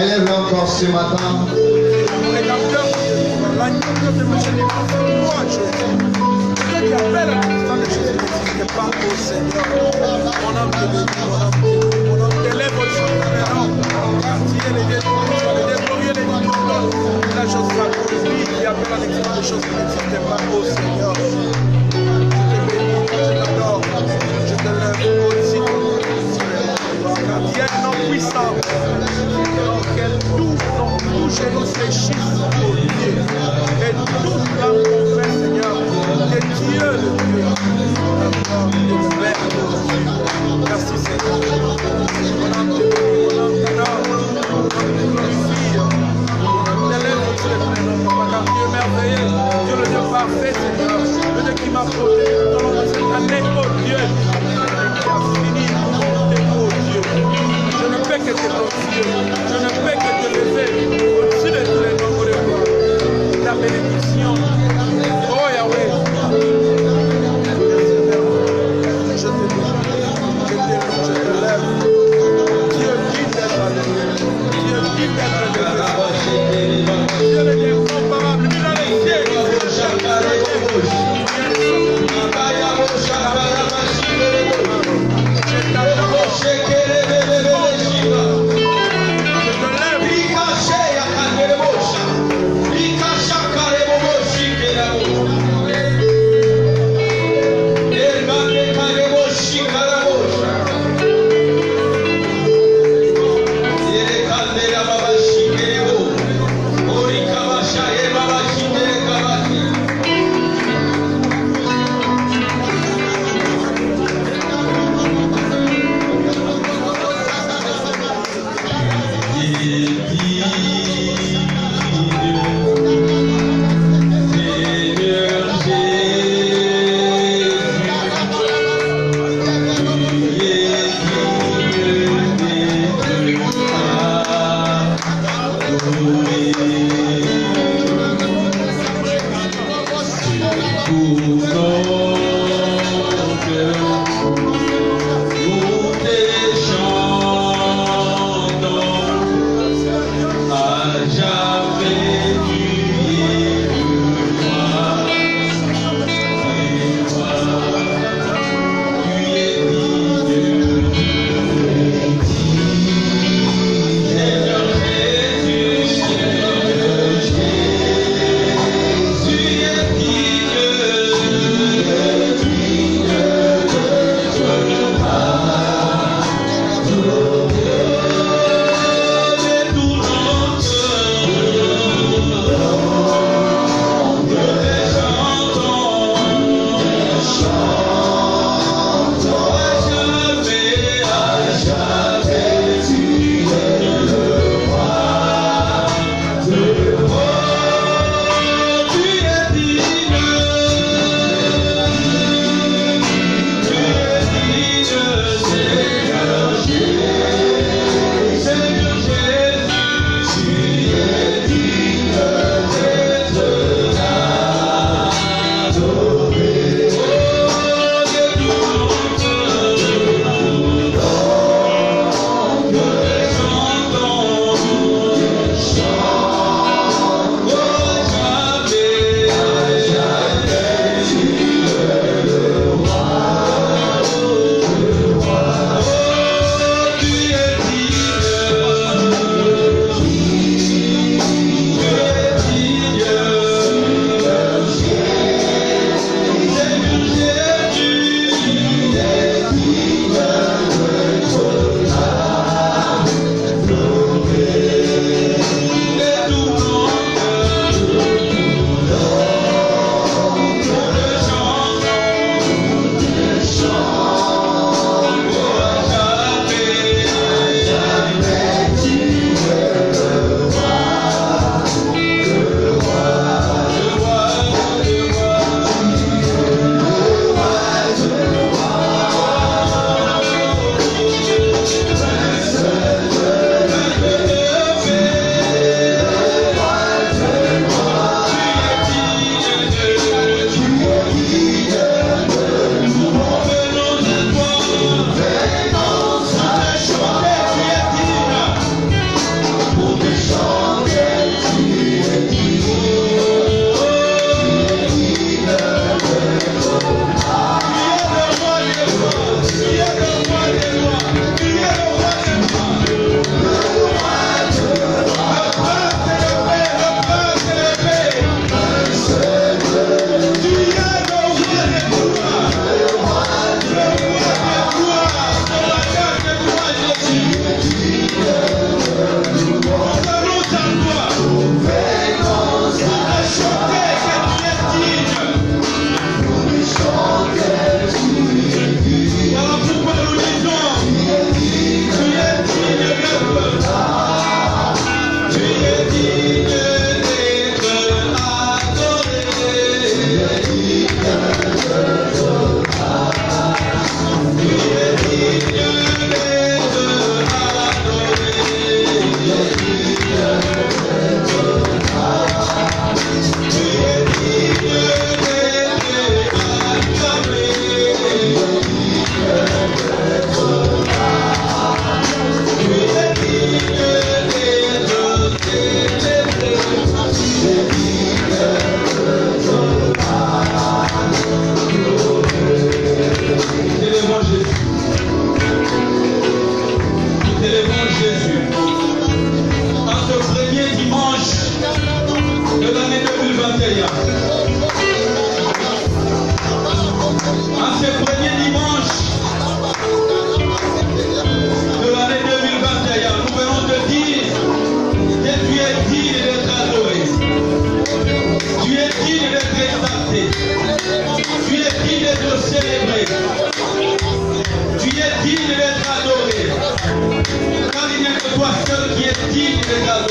élève encore ce matin. Mon rédempteur, l'agneau de miséricorde, c'est toi, Jésus. Dieu qui appelle à l'instant des choses qui n'existent pas, ô Seigneur. Mon âme te bénit, mon âme t'élève au jour de l'erreur. Car tu es les glorieux, les glorieux, la chose accomplie qui appelle à l'existence des choses qui n'existent pas, ô Seigneur. Je te bénis, je t'adore, je te lève aussi. Car tu es non puissant, quel tout nos genoux fléchissent au Dieu. Et toute l'âme confesse, Seigneur, que Dieu le Dieu, le Père de Dieu. Merci Seigneur. Mon âme te bénit, mon âme t'adore, mon âme te glorifie, mon âme t'élève au-dessus des prénoms, papa, car Dieu est merveilleux, Dieu le Dieu parfait, Seigneur, le Dieu qui m'a protégé tout au long de cette année, oh Dieu, qui a fini tes mots, Dieu. Je ne peux que te glorifier, je ne peux que te lever au-dessus de tous les noms de toi. Ta bénédiction, oh Yahweh, je te bénis, je te lève. Dieu dit d'être adoré, Dieu dit d'être élevé. Dieu le Dieu incomparable, lui dans les cieux, je t'adore.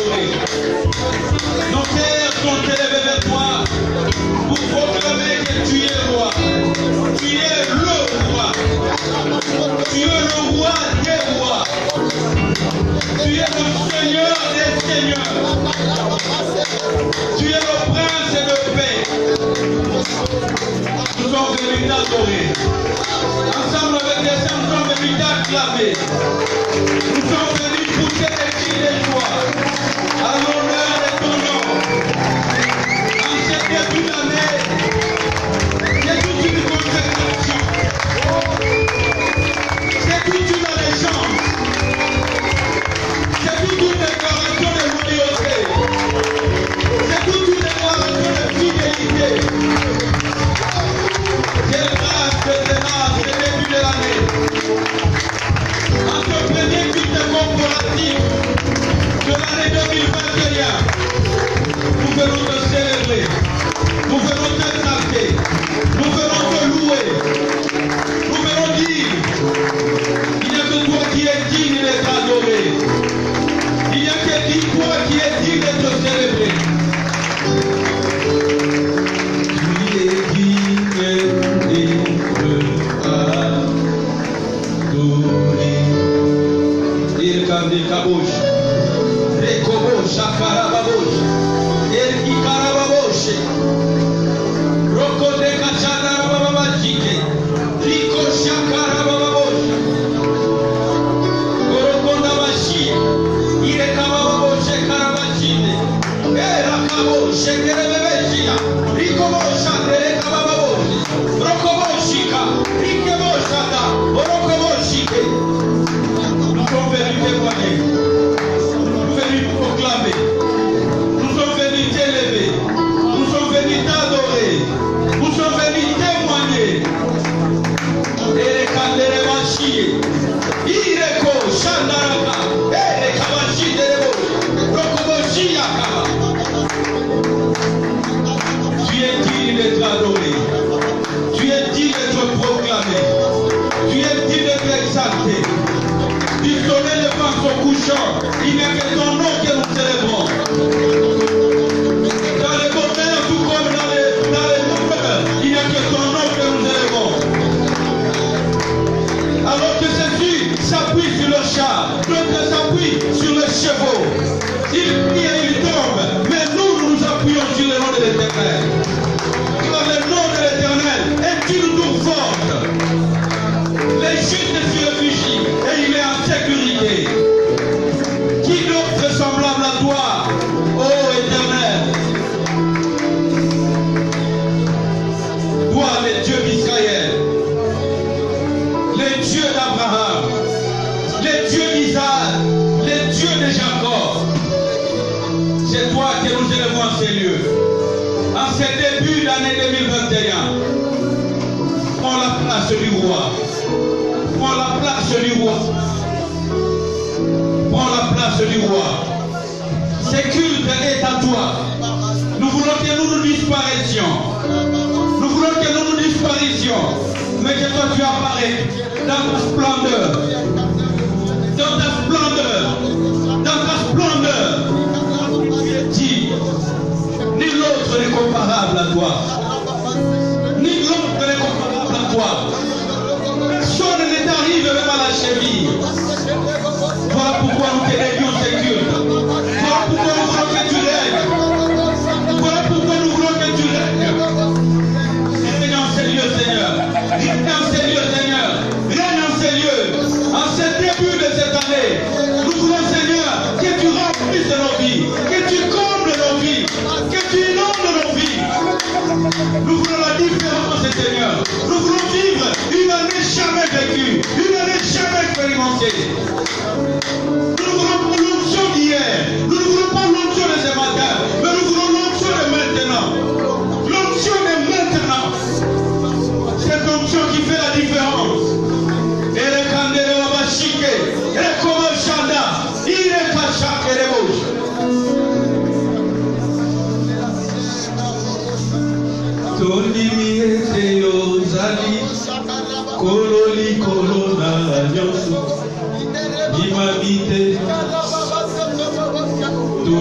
t'adorer. Nos cœurs sont élevés vers toi pour proclamer que tu es roi. Tu es le roi. Tu es le roi des rois. Tu es le Seigneur des seigneurs. Tu es le prince de paix. Nous sommes venus t'adorer. Ensemble avec les saints, nous sommes venus t'acclamer. Nous sommes venus pousser les cris de joie à l'honneur de ton nom. En ce début d'année, c'est toute une consécration. C'est toute une allégeance. C'est toute une déclaration de loyauté. C'est toute une déclaration de fidélité. Quelle grâce de démarre le début de l'année. En ce premier culte corporatif de l'année 2021, nous venons te célébrer, nous venons t'exalter, nous venons te louer, nous venons dire, il n'y a que toi qui es digne d'être adoré, il n'y a que toi qui es digne d'être célébré. Tu es digne d'être adoré. Il candé cabouche, recoboche, akarababoche, il qui carababoche, rocode cacharababajike, rico chakarababoche, gorokondabashi, il est cababoche carabachine, et la caboche, kerebebechia, ricobocha, dele cababoche, rocobochica, ricobochata, rocobochique. Nous sommes venus témoigner, nous sommes venus proclamer, nous sommes venus t'élever, nous sommes venus t'adorer, nous sommes venus témoigner. Et les candélés machis, Ireko, Chandaraka, et les kabashi de l'Ebo, Rokoboshi Yakaba. Tu es digne d'être adoré, tu es digne d'être proclamé, tu es digne d'être exalté. Du soleil devant son couchant, il n'y a que ton nom que nous célébrons. Dans les bonheurs, tout comme dans les malheurs, il n'y a que ton nom que nous célébrons. Alors que Jésus s'appuie sur le char, d'autres s'appuient sur les chevaux. Il prie et il tombe, mais nous nous appuyons sur le nom de l'Éternel. Car le nom de l'Éternel est une tour forte. Les justes s'y réfugient et il est en sécurité. Qui d'autre semblable à toi, ô Éternel? Toi, les dieux d'Israël, les dieux d'Abraham, les dieux d'Isaac, les dieux de Jacob. C'est toi que nous élevons en ces lieux. En ce début d'année 2021, prends la place du roi. Prends la place du roi. Prends la place du roi. Ce culte est à toi. Nous voulons que nous disparaissions. Nous voulons que nous disparaissions. Mais que toi tu apparais dans ta splendeur. Dans ta splendeur. Dans ta splendeur. Tu es digne. Ni l'autre n'est comparable à toi. Ni l'autre n'est comparable à toi. Personne ne t'arrive même à la cheville. Voilà pourquoi nous te dédions ce culte. Voilà pourquoi nous voulons que tu règnes. Voilà pourquoi nous voulons que tu règnes. Règne en ces lieux, Seigneur. Règne en ces lieux, Seigneur. Règne en ces lieux. En ce début de cette année, nous voulons, Seigneur, que tu remplisses nos vies, que tu combles nos vies, que tu inondes nos vies. Nous voulons la différence, Seigneur. Nous voulons vivre une année jamais vécue, une année jamais expérimentée. Nous ne voulons pas l'onction d'hier, nous ne voulons pas l'onction de ce matin, mais nous voulons l'onction de maintenant. L'onction de maintenant. C'est l'onction qui fait la différence. Et les candélés va chiquer, et les commachanda, il est cachak et les bouches. Tondimi ete ozali kololi kolona nyonso imamite tu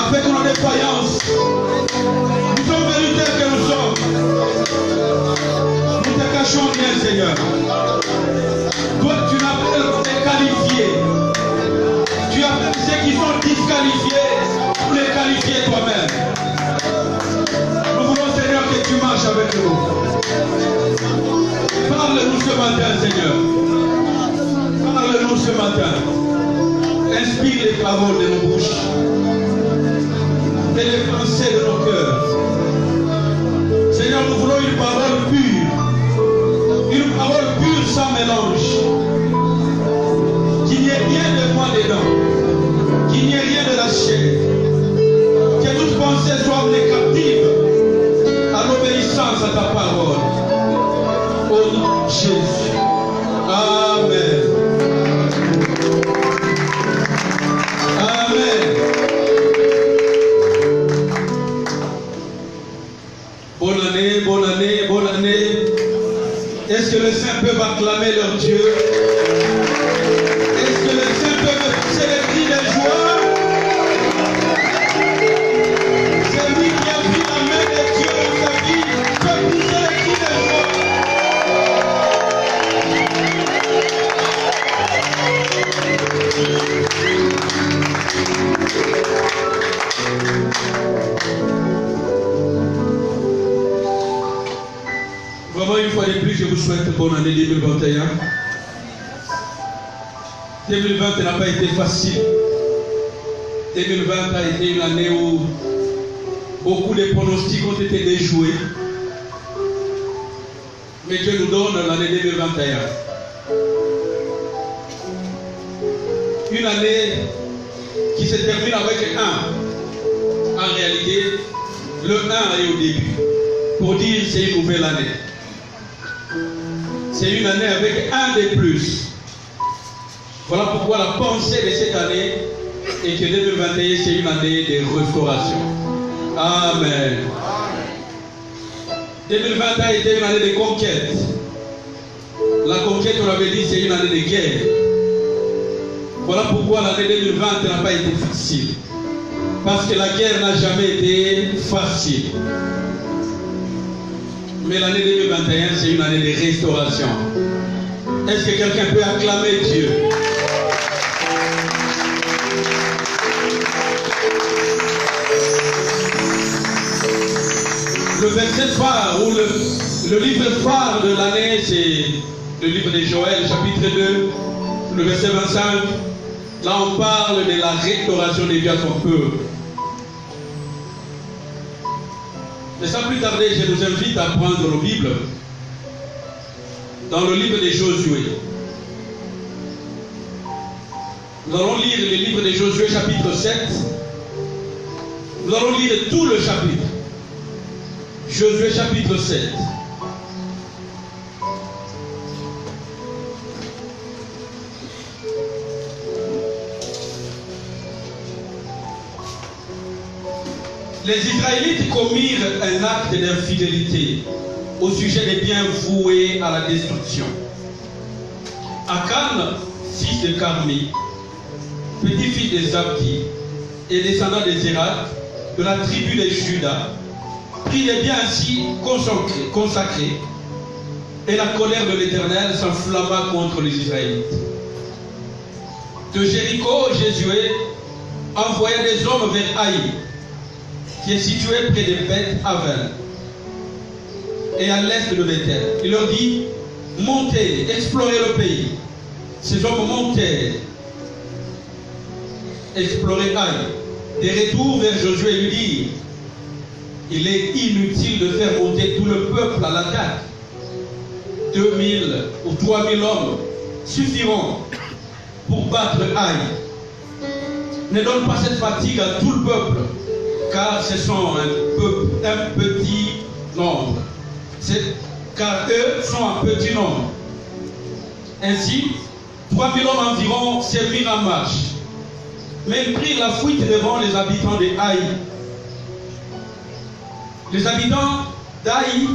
avec nos défaillances. Nous sommes venus tels que nous sommes. Nous te cachons rien, Seigneur. Toi, tu n'appelles les qualifiés. Tu appelles ceux qui sont disqualifiés pour les qualifier toi-même. Nous voulons, Seigneur, que tu marches avec nous. Parle-nous ce matin, Seigneur. Parle-nous ce matin. Inspire les paroles de nos bouches et les pensées de nos cœurs. Seigneur, nous voulons une parole pure. Une parole pure sans mélange. Qu'il n'y ait rien de moi dedans. Qu'il n'y ait rien de la chair. Que toute pensée soit amenée captive à l'obéissance à ta parole. Au nom de Jésus. Amen. Amen. Bonne année, bonne année, bonne année. Est-ce que les saints peuvent acclamer leur Dieu? Est-ce que les saints peuvent pousser les cris de joie? C'est lui qui a pris la main de Dieu dans sa vie, peut pousser les cris de joie. Vraiment, une fois de plus, je vous souhaite bonne année 2021. 2020 n'a pas été facile. 2020 a été une année où beaucoup de pronostics ont été déjoués. Mais Dieu nous donne l'année 2021. Une année qui se termine avec un. En réalité, le 1 est au début. Pour dire c'est une nouvelle année. C'est une année avec un de plus. Voilà pourquoi la pensée de cette année est que 2021 c'est une année de restauration. Amen. 2020 a été une année de conquête. La conquête, on avait dit, c'est une année de guerre. Voilà pourquoi l'année 2020 n'a pas été facile. Parce que la guerre n'a jamais été facile. Mais l'année 2021, c'est une année de restauration. Est-ce que quelqu'un peut acclamer Dieu? Le verset phare, ou le livre phare de l'année, c'est le livre de Joël, chapitre 2, le verset 25. Là, on parle de la restauration des vies à son peuple. Mais sans plus tarder, je vous invite à prendre nos Bibles dans le livre de Josué. Nous allons lire le livre de Josué, chapitre 7. Nous allons lire tout le chapitre. Josué, chapitre 7. Les Israélites commirent un acte d'infidélité au sujet des biens voués à la destruction. Akan, fils de Carmi, petit-fils de Zabdi et descendant de Zérak, de la tribu de Juda, prit les biens ainsi consacrés, et la colère de l'Éternel s'enflamma contre les Israélites. De Jéricho, Josué envoya des hommes vers Haï, qui est situé près de Beth-Aven et à l'est de Bethel. Il leur dit, montez, explorez le pays. Ces hommes montèrent, explorer Haï. De retour vers Josué, lui dit, il est inutile de faire monter tout le peuple à l'attaque. 2000 ou 3000 hommes suffiront pour battre Haï. Ne donne pas cette fatigue à tout le peuple, car ce sont un petit nombre. Car eux sont un petit nombre. Ainsi, 3000 hommes environ se mirent en marche. Mais ils prirent la fuite devant les habitants de Haï. Les habitants d'Haï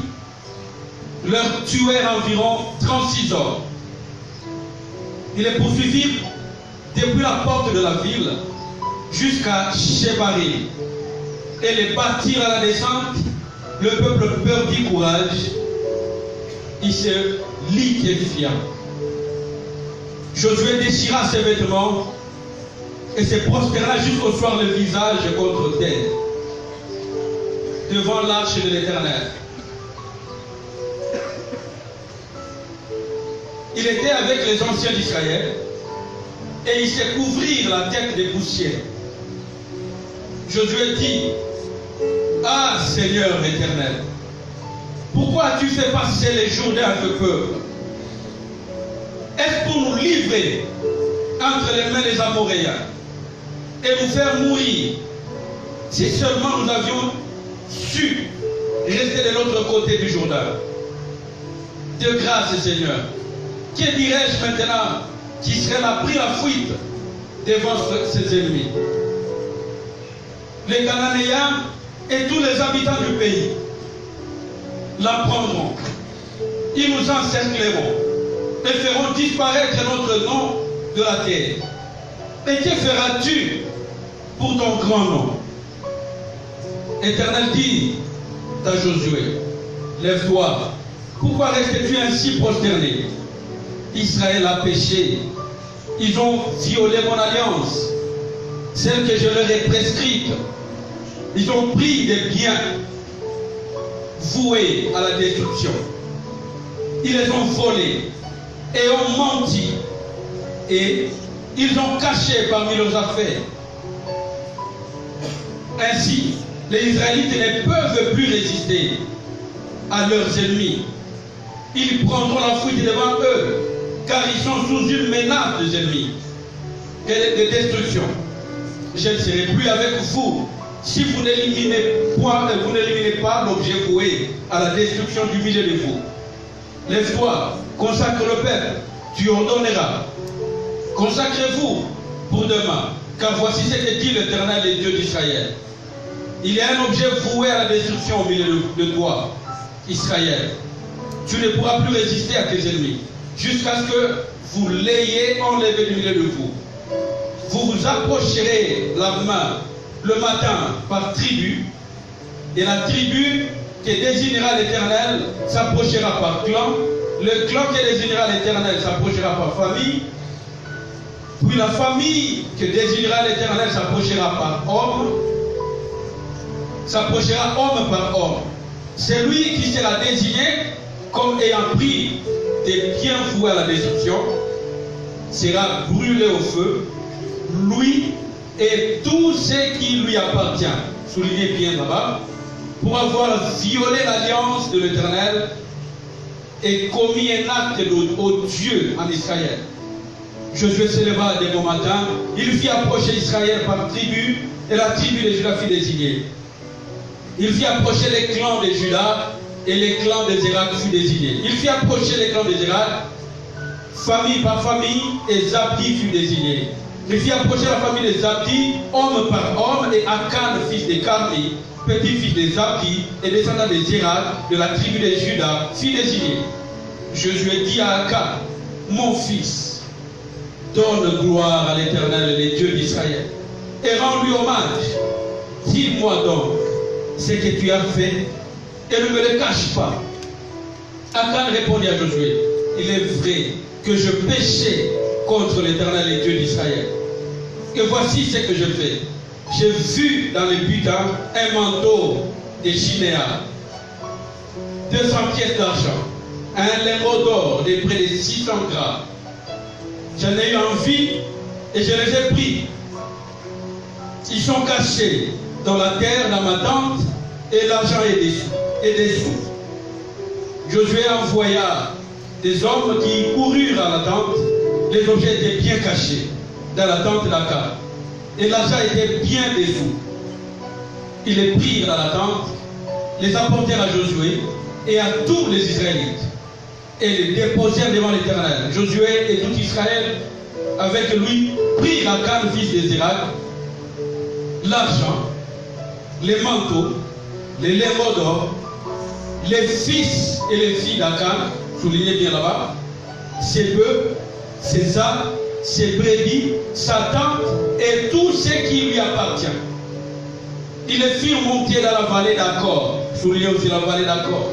leur tuèrent environ 36 hommes. Ils les poursuivirent depuis la porte de la ville jusqu'à Shébari. et les bâtir à la descente, le peuple perdit courage, il se liquéfia. Josué déchira ses vêtements et se prosterna jusqu'au soir le visage contre terre, devant l'arche de l'Éternel. Il était avec les anciens d'Israël et ils se couvrirent la tête des poussières. Josué dit: Ah Seigneur éternel, pourquoi as-tu fait passer les Jourdains à ce peuple? Est-ce pour nous livrer entre les mains des Amoréens et nous faire mourir? Si seulement nous avions su rester de l'autre côté du Jourdain. De grâce Seigneur, que dirais-je maintenant qu'Israël a pris la fuite devant ses ennemis? Les Cananéens et tous les habitants du pays la prendront. Ils nous encercleront et feront disparaître notre nom de la terre. Et que feras-tu pour ton grand nom? Éternel dit à Josué: Lève-toi. Pourquoi restes-tu ainsi prosterné? Israël a péché. Ils ont violé mon alliance, celle que je leur ai prescrite. Ils ont pris des biens voués à la destruction. Ils les ont volés et ont menti. Et ils ont caché parmi leurs affaires. Ainsi, les Israélites ne peuvent plus résister à leurs ennemis. Ils prendront la fuite devant eux, car ils sont sous une menace des ennemis et de destruction. Je ne serai plus avec vous si vous n'éliminez pas l'objet voué à la destruction du milieu de vous. Lève-toi, consacre le peuple, tu ordonneras. Consacrez-vous pour demain, car voici ce que dit l'Éternel, les dieux d'Israël. Il y a un objet voué à la destruction au milieu de toi, Israël. Tu ne pourras plus résister à tes ennemis, jusqu'à ce que vous l'ayez enlevé du milieu de vous. Vous vous approcherez la main le matin par tribu, et la tribu que désignera l'Éternel s'approchera par clan, le clan que désignera l'Éternel s'approchera par famille, puis la famille que désignera l'Éternel s'approchera par homme, s'approchera homme par homme. C'est lui qui sera désigné comme ayant pris des biens voués à la destruction, sera brûlé au feu, lui et tout ce qui lui appartient. Soulignez bien là-bas, pour avoir violé l'alliance de l'Éternel et commis un acte odieux en Israël. Josué se leva dès bon matin, il fit approcher Israël par tribu, et la tribu de Juda fut désignée. Il fit approcher les clans de Juda, et les clans de Zérak furent désignés. Il fit approcher les clans de Zérak, famille par famille, et Zabdi fut désigné. Il fit approcher la famille de Zabdi, homme par homme, et Akan, fils de Carmi, petit-fils de Zabdi, et descendant de Zérak, de la tribu de Juda, fut désigné. Josué dit à Akan: Mon fils, donne gloire à l'Éternel, les dieux d'Israël, et rends-lui hommage. Dis-moi donc ce que tu as fait, et ne me le cache pas. Akan répondit à Josué: Il est vrai que je péchais contre l'Éternel, les dieux d'Israël. Et voici ce que je fais. J'ai vu dans le butin un manteau de chinéa, 200 pièces d'argent, un lingot d'or de près de 600 grammes. J'en ai eu envie et je les ai pris. Ils sont cachés dans la terre, dans ma tente, et l'argent est dessous. Josué envoya des hommes qui coururent à la tente. Les objets étaient bien cachés dans la tente d'Akan. Et l'argent était bien dessous. Ils les prirent dans la tente, les apportèrent à Josué et à tous les Israélites, et les déposèrent devant l'Éternel. Josué et tout Israël avec lui prirent Akan, fils de Zérak, l'argent, les manteaux, les lingots d'or, les fils et les filles d'Akan, soulignez bien là-bas, ses bœufs, ses ânes, ses brebis, sa tente et tout ce qui lui appartient. ils les firent monter dans la vallée d'Accord. Soulignez aussi la vallée d'Accord.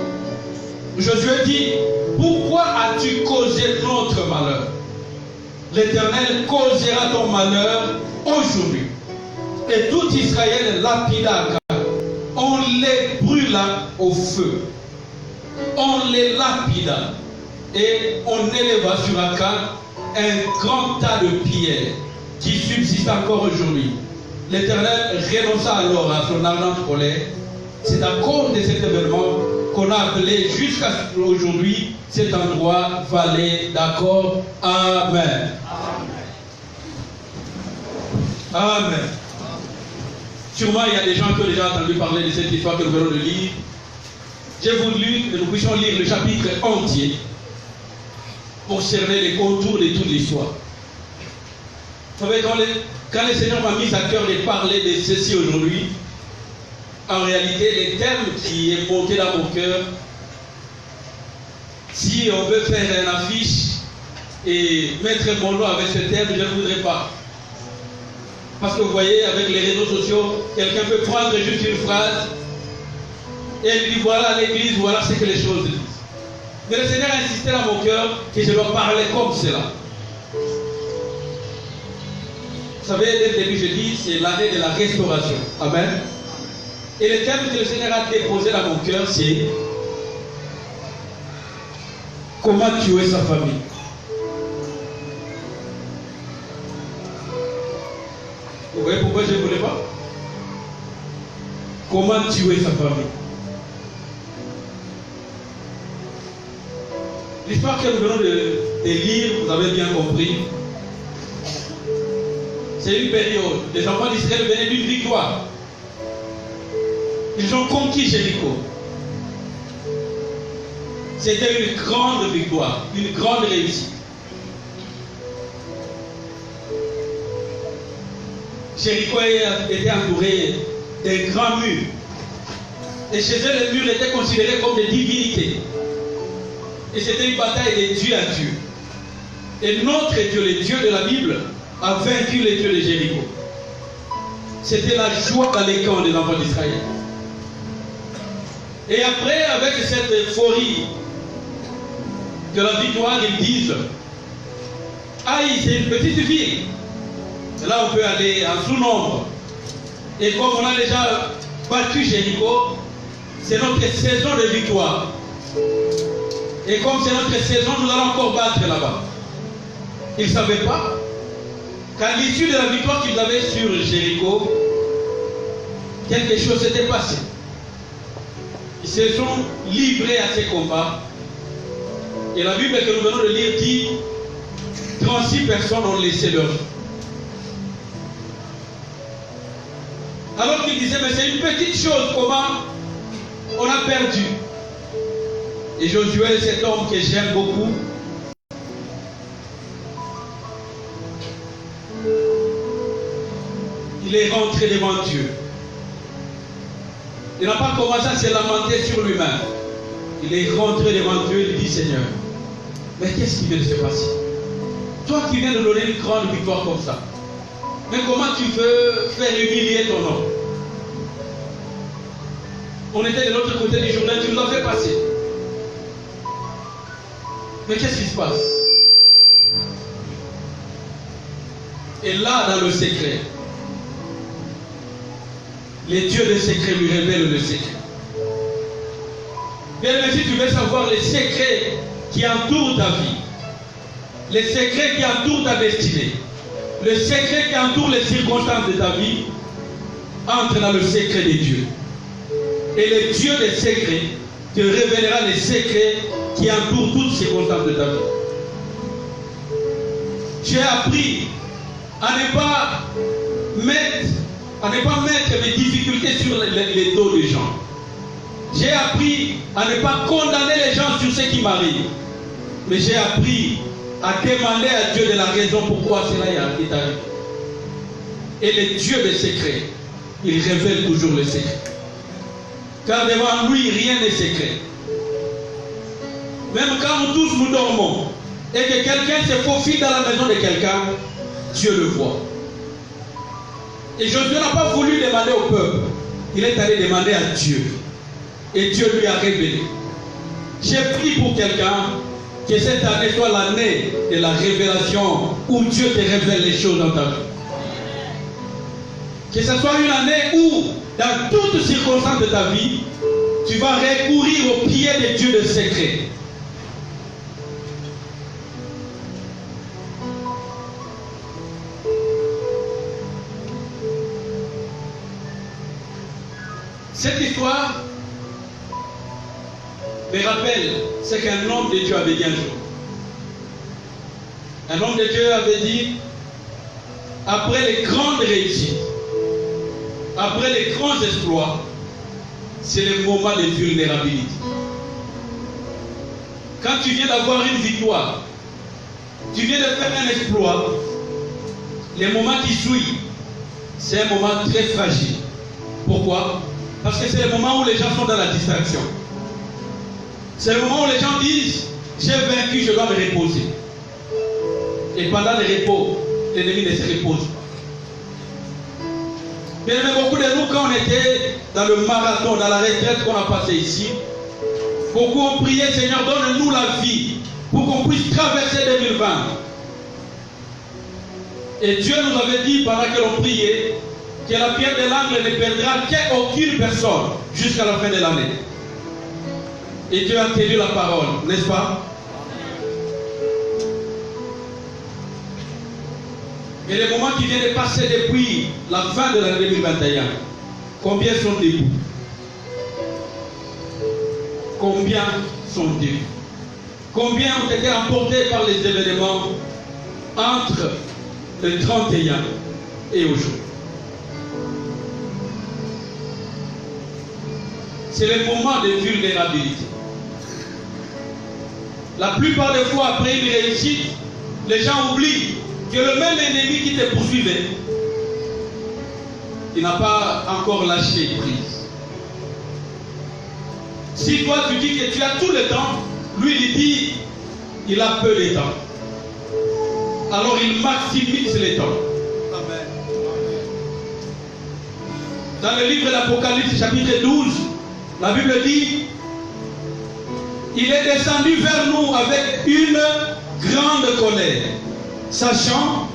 Josué dit, pourquoi as-tu causé notre malheur? L'Éternel causera ton malheur aujourd'hui. Et tout Israël lapida Akab. On les brûla au feu. On les lapida. Et on éleva sur Akab un grand tas de pierres qui subsiste encore aujourd'hui. L'Éternel renonça alors à son ardente colère. C'est à cause de cet événement qu'on a appelé jusqu'à aujourd'hui cet endroit vallée d'Accord. Amen. Amen. Sûrement il y a des gens qui ont déjà entendu parler de cette histoire que nous venons de lire. J'ai voulu que nous puissions lire le chapitre entier pour cerner les contours de toute l'histoire. Vous savez, quand le Seigneur m'a mis à cœur de parler de ceci aujourd'hui, en réalité, les thèmes qui est monté dans mon cœur, si on veut faire une affiche et mettre mon nom avec ce thème, je ne voudrais pas. Parce que vous voyez, avec les réseaux sociaux, quelqu'un peut prendre juste une phrase et il dit voilà l'église, voilà ce que les choses disent. Mais le Seigneur a insisté dans mon cœur que je dois parler comme cela. Vous savez, dès le début, je dis, c'est l'année de la restauration. Amen. Et le thème que le Seigneur a déposé dans mon cœur, c'est comment tuer sa famille. Vous voyez pourquoi je ne voulais pas? Comment tuer sa famille. L'histoire que nous venons de lire, vous avez bien compris, c'est une période. Les enfants d'Israël venaient d'une victoire. Ils ont conquis Jéricho. C'était une grande victoire, une grande réussite. Jéricho était entouré d'un grand mur. Et chez eux, les murs étaient considérés comme des divinités. Et c'était une bataille de Dieu à Dieu. Et notre Dieu, le Dieu de la Bible, a vaincu les dieux de Jéricho. C'était la joie dans les camps des enfants d'Israël. Et après, avec cette euphorie de la victoire, ils disent aïe, c'est une petite ville. Et là, on peut aller en sous-nombre. Et comme on a déjà battu Jéricho, c'est notre saison de victoire. Et comme c'est notre saison, nous allons encore battre là-bas. Ils ne savaient pas qu'à l'issue de la victoire qu'ils avaient sur Jéricho, quelque chose s'était passé. Ils se sont livrés à ces combats. Et la Bible que nous venons de lire dit 36 personnes ont laissé leur vie. Alors qu'ils disaient, mais c'est une petite chose, comment on a perdu. Et Josué, cet homme que j'aime beaucoup, il est rentré devant Dieu. Il n'a pas commencé à se lamenter sur lui-même. Il est rentré devant Dieu et il dit, Seigneur, mais qu'est-ce qui vient de se passer? Toi qui viens de donner une grande victoire comme ça, mais comment tu veux faire humilier ton nom? On était de l'autre côté du Jourdain, tu nous as fait passer. Mais qu'est-ce qui se passe? Et là, dans le secret, les dieux de secret lui révèlent le secret. Bien aimé, si tu veux savoir les secrets qui entourent ta vie, les secrets qui entourent ta destinée, le secret qui entoure les circonstances de ta vie, entre dans le secret des dieux. Et le Dieu des secrets te révélera les secrets qui entourent toutes circonstances de ta vie. J'ai appris à ne pas mettre mes difficultés sur les dos des gens. J'ai appris à ne pas condamner les gens sur ce qui m'arrive. Mais j'ai appris à demander à Dieu de la raison pourquoi cela est arrivé. Et le Dieu des secrets, il révèle toujours le secret. Car devant lui, rien n'est secret. Même quand nous tous nous dormons et que quelqu'un se faufile dans la maison de quelqu'un, Dieu le voit. Et Josué n'a pas voulu demander au peuple il est allé demander à Dieu. Et Dieu lui a révélé. J'ai prié pour quelqu'un que cette année soit l'année de la révélation où Dieu te révèle les choses dans ta vie. Que ce soit une année où, dans toutes circonstances de ta vie, tu vas recourir au pied de Dieu de secret. Cette histoire me rappelle ce qu'un homme de Dieu avait dit un jour. Un homme de Dieu avait dit, après les grandes réussites, après les grands exploits, c'est le moment de vulnérabilité. Quand tu viens d'avoir une victoire, tu viens de faire un exploit, le moment qui suit, c'est un moment très fragile. Pourquoi? Parce que c'est le moment où les gens sont dans la distraction. C'est le moment où les gens disent, j'ai vaincu, je dois me reposer. Et pendant le repos, l'ennemi ne se repose pas. Bien aimé, beaucoup de nous, quand on était dans le marathon, dans la retraite qu'on a passé ici, beaucoup ont prié, Seigneur, donne-nous la vie pour qu'on puisse traverser 2020. Et Dieu nous avait dit, pendant que l'on priait, que la pierre de l'angle ne perdra qu'aucune personne jusqu'à la fin de l'année. Et Dieu a tenu la parole, n'est-ce pas? Et les moments qui viennent de passer depuis la fin de l'année 2021, combien sont debout? Combien sont debout? Combien ont été emportés par les événements entre le 31 et aujourd'hui? C'est le moment de vulnérabilité. La plupart des fois, après une réussite, les gens oublient que le même ennemi qui te poursuivait, il n'a pas encore lâché prise. Si toi tu dis que tu as tout le temps, lui il dit il a peu de temps. Alors il maximise le temps. Amen. Dans le livre de l'Apocalypse chapitre 12, la Bible dit, il est descendu vers nous avec une grande colère, sachant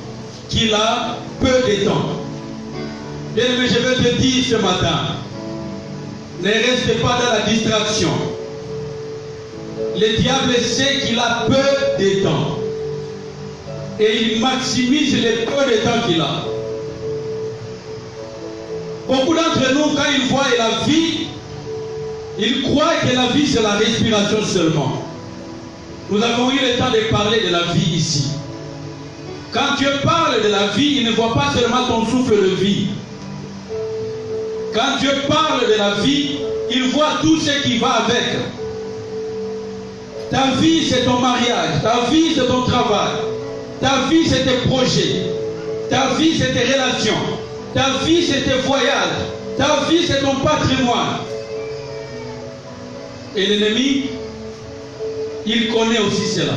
qu'il a peu de temps. Bien aimé, je vais te dire ce matin, ne reste pas dans la distraction. Le diable sait qu'il a peu de temps. Et il maximise le peu de temps qu'il a. Beaucoup d'entre nous, quand ils voient la vie, ils croient que la vie c'est la respiration seulement. Nous avons eu le temps de parler de la vie ici. Quand Dieu parle de la vie, il ne voit pas seulement ton souffle de vie. Quand Dieu parle de la vie, il voit tout ce qui va avec. Ta vie c'est ton mariage, ta vie c'est ton travail, ta vie c'est tes projets, ta vie c'est tes relations, ta vie c'est tes voyages, ta vie c'est ton patrimoine. Et l'ennemi, il connaît aussi cela.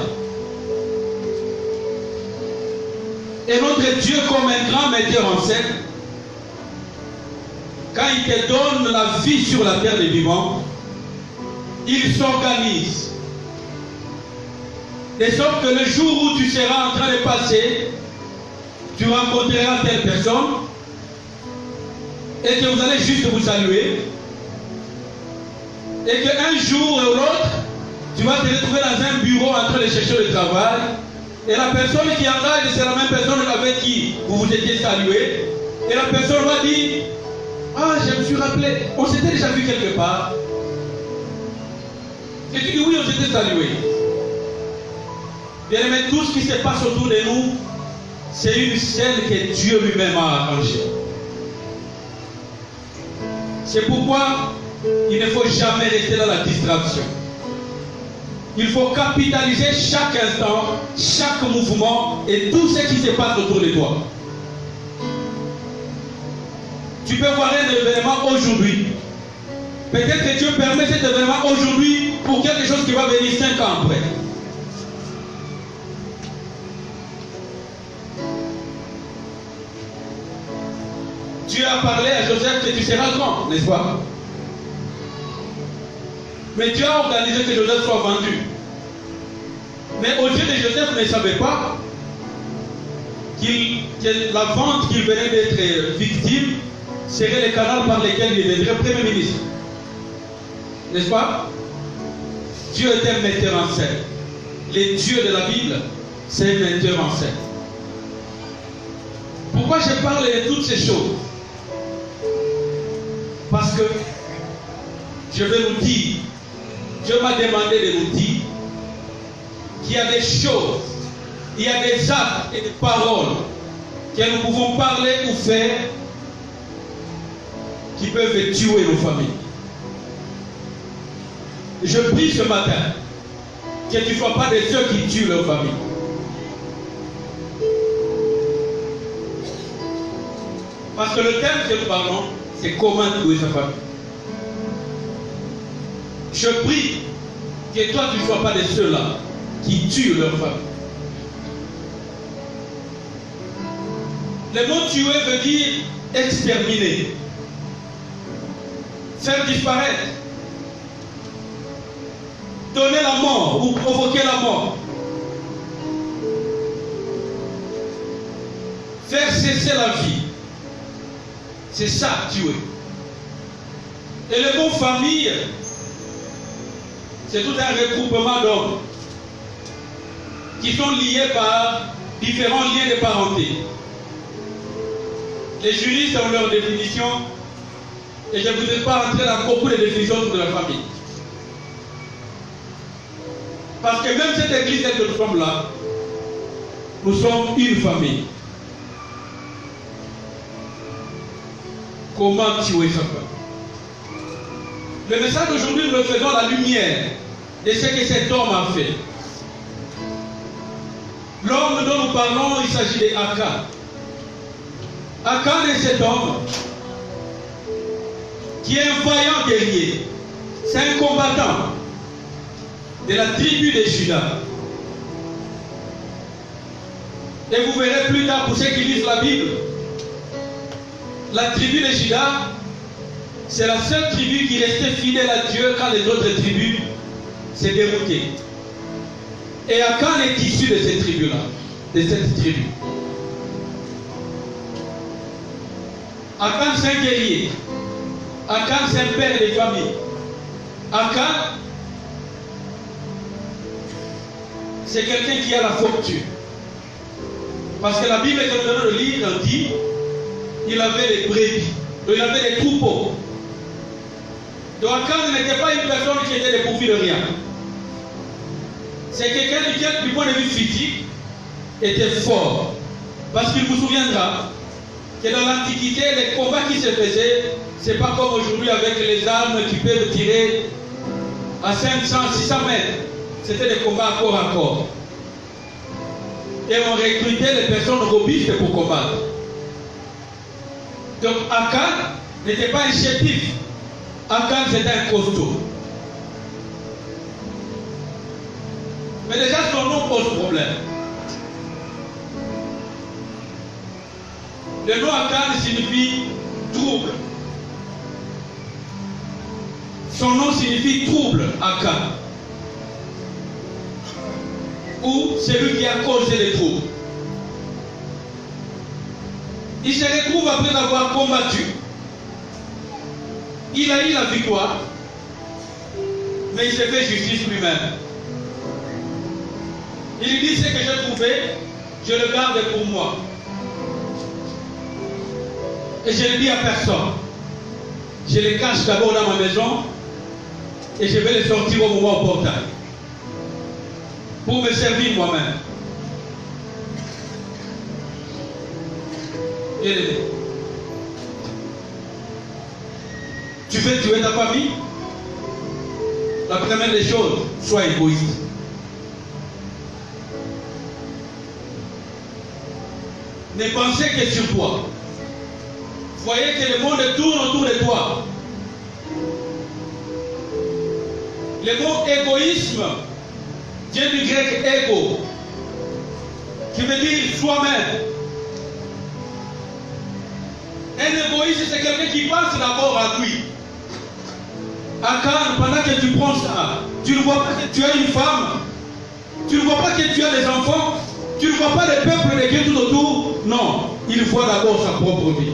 Et notre Dieu, comme un grand metteur en scène, quand il te donne la vie sur la terre des vivants, il s'organise. De sorte que le jour où tu seras en train de passer, tu rencontreras telle personne, et que vous allez juste vous saluer, et qu'un jour ou l'autre, tu vas te retrouver dans un bureau en train de chercher le travail, et la personne qui engage, c'est la même personne avec qui vous vous étiez salué, et la personne va dire, ah, je me suis rappelé, on s'était déjà vu quelque part. Et tu dis, oui, on s'était salué. Bien aimé, tout ce qui se passe autour de nous, c'est une scène que Dieu lui-même a arrangée. C'est pourquoi il ne faut jamais rester dans la distraction. Il faut capitaliser chaque instant, chaque mouvement et tout ce qui se passe autour de toi. Tu peux voir un événement aujourd'hui. Peut-être que Dieu permet cet événement aujourd'hui pour quelque chose qui va venir 5 ans après. Dieu a parlé à Joseph que tu seras grand, n'est-ce pas? Mais Dieu a organisé que Joseph soit vendu. Mais aux yeux de Joseph ne savait pas que la vente qu'il venait d'être victime serait le canal par lequel il deviendrait Premier ministre. N'est-ce pas? Dieu est un metteur en scène. Les dieux de la Bible, c'est un metteur en scène. Pourquoi je parle de toutes ces choses? Parce que je vais nous dire, Dieu m'a demandé de nous dire qu'il y a des choses, il y a des actes et des paroles que nous pouvons parler ou faire qui peuvent tuer nos familles. Je prie ce matin que tu ne sois pas de ceux qui tuent leur famille. Parce que le thème que nous parlons, c'est comment tuer sa famille. Je prie que toi tu ne sois pas de ceux-là qui tuent leur famille. Le mot tuer veut dire exterminer, faire disparaître, donner la mort ou provoquer la mort, faire cesser la vie. C'est ça, tuer. Et le mot famille, c'est tout un regroupement d'hommes qui sont liés par différents liens de parenté. Les juristes ont leur définition, et je ne voudrais pas rentrer dans beaucoup de définitions de la famille. Parce que même cette église que nous sommes là, nous sommes une famille. Comment tuer sa famille? Le message d'aujourd'hui, nous le faisons à la lumière de ce que cet homme a fait. L'homme dont nous parlons, il s'agit d'Akan. Akan est cet homme qui est un vaillant guerrier. C'est un combattant de la tribu de Juda. Et vous verrez plus tard, pour ceux qui lisent la Bible, la tribu de Juda, c'est la seule tribu qui restait fidèle à Dieu quand les autres tribus s'est déroutées. Et Akan est issu de cette tribu-là, de cette tribu. Akan, c'est un guerrier. Akan, c'est un père de famille. Akan, c'est quelqu'un qui a la fortune. Parce que la Bible que nous venons de lire dit il avait des brebis, il avait des troupeaux. Donc Akan n'était pas une personne qui était dépourvue de rien. C'est quelqu'un qui, du point de vue physique, était fort. Parce qu'il vous souviendra que dans l'Antiquité, les combats qui se faisaient, ce n'est pas comme aujourd'hui avec les armes qui peuvent tirer à 500, 600 mètres. C'était des combats corps à corps. Et on recrutait les personnes robustes pour combattre. Donc Akan n'était pas un chétif. Akan c'était un costaud. Mais déjà son nom pose problème. Le nom Akan signifie trouble. Son nom signifie trouble, Akan. Ou celui qui a causé les troubles. Il se retrouve après avoir combattu. Il a eu la victoire, mais il s'est fait justice lui-même. Il dit ce que j'ai trouvé, je le garde pour moi. Et je ne le dis à personne. Je les cache d'abord dans ma maison et je vais les sortir au moment opportun pour me servir moi-même. Bien-aimé, tu veux tuer ta famille? La première des choses, sois égoïste. Ne pensez que sur toi. Voyez que le monde tourne autour de toi. Le mot égoïsme vient du grec ego, qui veut dire soi-même. Un égoïste, c'est quelqu'un qui pense d'abord à lui. Akan, pendant que tu prends ça, tu ne vois pas que tu as une femme, tu ne vois pas que tu as des enfants, tu ne vois pas le peuple de Dieu tout autour. Non, il voit d'abord sa propre vie.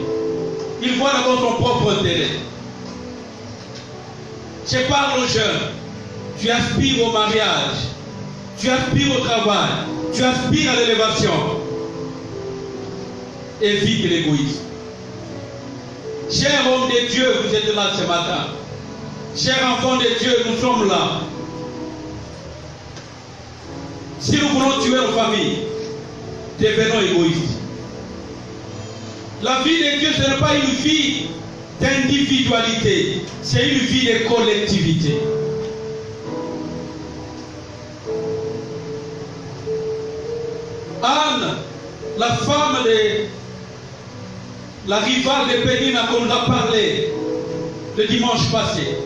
Il voit d'abord son propre intérêt. Je parle aux jeunes. Tu aspires au mariage, tu aspires au travail, tu aspires à l'élévation. Évite l'égoïsme. Chers hommes de Dieu, vous êtes là ce matin. Chers enfants de Dieu, nous sommes là. Si nous voulons tuer nos familles, devenons égoïstes. La vie de Dieu, ce n'est pas une vie d'individualité, c'est une vie de collectivité. Anne, la femme de la rivale de Pénina qu'on nous a parlé le dimanche passé,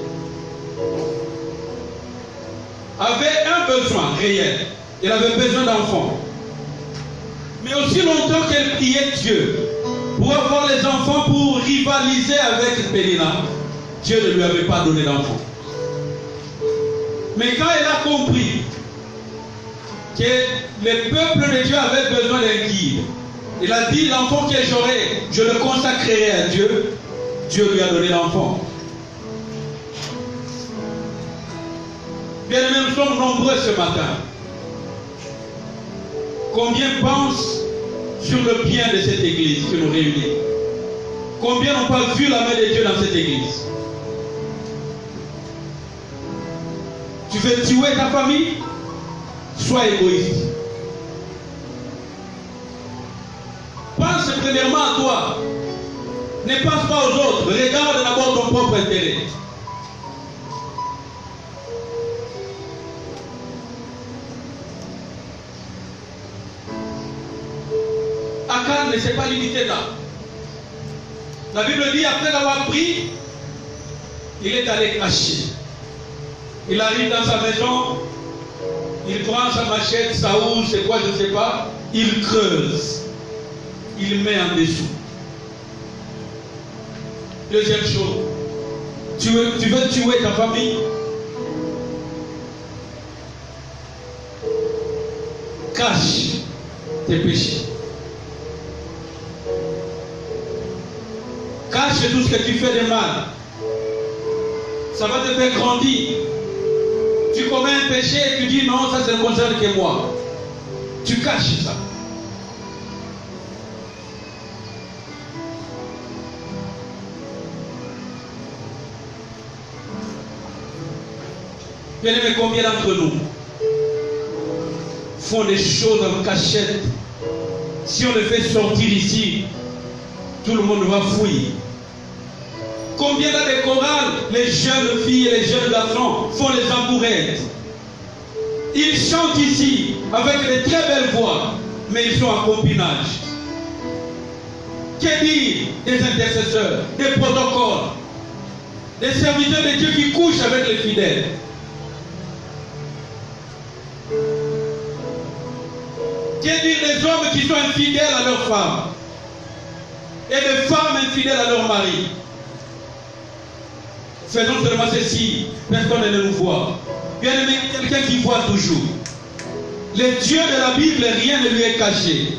avait un besoin réel. Elle avait besoin d'enfants. Mais aussi longtemps qu'elle priait Dieu pour avoir les enfants, pour rivaliser avec Pénina, Dieu ne lui avait pas donné d'enfants. Mais quand elle a compris que le peuple de Dieu avait besoin d'un guide, il a dit, l'enfant que j'aurai, je le consacrerai à Dieu. Dieu lui a donné l'enfant. Bien aimés, nous sommes nombreux ce matin. Combien pensent sur le bien de cette église qui nous réunit? Combien n'ont pas vu la main de Dieu dans cette église? Tu veux tuer ta famille? Sois égoïste. Pense premièrement à toi. Ne pense pas aux autres. Regarde d'abord ton propre intérêt. Akan ne s'est pas limité là. La Bible dit, après l'avoir pris, il est allé cacher. Il arrive dans sa maison, il prend sa machette, sa housse, c'est quoi, je ne sais pas, il creuse. Il met en dessous. Deuxième chose, tu veux tuer ta famille? Cache tes péchés. Cache tout ce que tu fais de mal. Ça va te faire grandir. Tu commets un péché et tu dis non, ça ne concerne que moi. Tu caches ça. Bien aimé, combien d'entre nous font des choses en cachette? Si on le fait sortir ici, tout le monde va fouiller. Combien dans les chorales, les jeunes filles et les jeunes garçons font les amoureuses? Ils chantent ici avec de très belles voix, mais ils sont en copinage. Que dire des intercesseurs, des protocoles, des serviteurs de Dieu qui couchent avec les fidèles? Que dire des hommes qui sont infidèles à leurs femmes et des femmes infidèles à leur mari? Faisons seulement ceci, personne ne nous voit. Bien aimé, quelqu'un qui voit toujours. Le Dieu de la Bible, rien ne lui est caché.